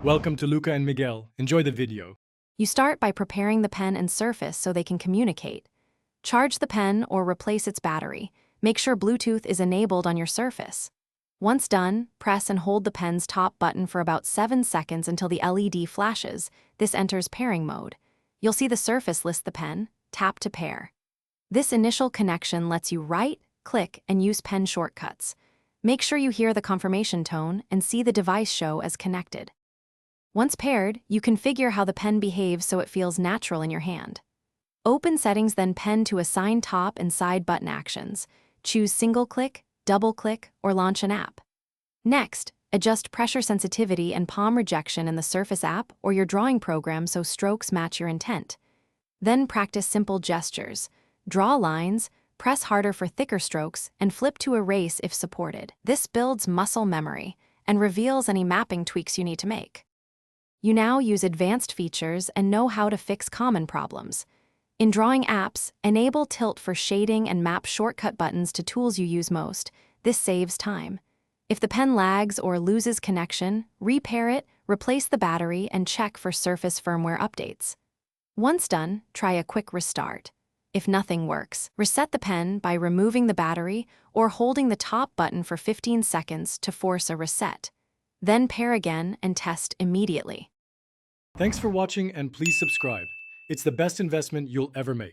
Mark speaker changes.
Speaker 1: Welcome to Luca and Miguel. Enjoy the video.
Speaker 2: You start by preparing the pen and surface so they can communicate. Charge the pen or replace its battery. Make sure Bluetooth is enabled on your surface. Once done, press and hold the pen's top button for about 7 seconds until the LED flashes. This enters pairing mode. You'll see the surface list the pen. Tap to pair. This initial connection lets you write, click, and use pen shortcuts. Make sure you hear the confirmation tone and see the device show as connected. Once paired, you configure how the pen behaves so it feels natural in your hand. Open Settings, then Pen to assign top and side button actions. Choose single click, double click, or launch an app. Next, adjust pressure sensitivity and palm rejection in the Surface app or your drawing program so strokes match your intent. Then practice simple gestures. Draw lines, press harder for thicker strokes, and flip to erase if supported. This builds muscle memory and reveals any mapping tweaks you need to make. You now use advanced features and know how to fix common problems. In drawing apps, enable tilt for shading and map shortcut buttons to tools you use most. This saves time. If the pen lags or loses connection, repair it, replace the battery, and check for Surface firmware updates. Once done, try a quick restart. If nothing works, reset the pen by removing the battery or holding the top button for 15 seconds to force a reset. Then pair again and test immediately.
Speaker 1: Thanks for watching and please subscribe. It's the best investment you'll ever make.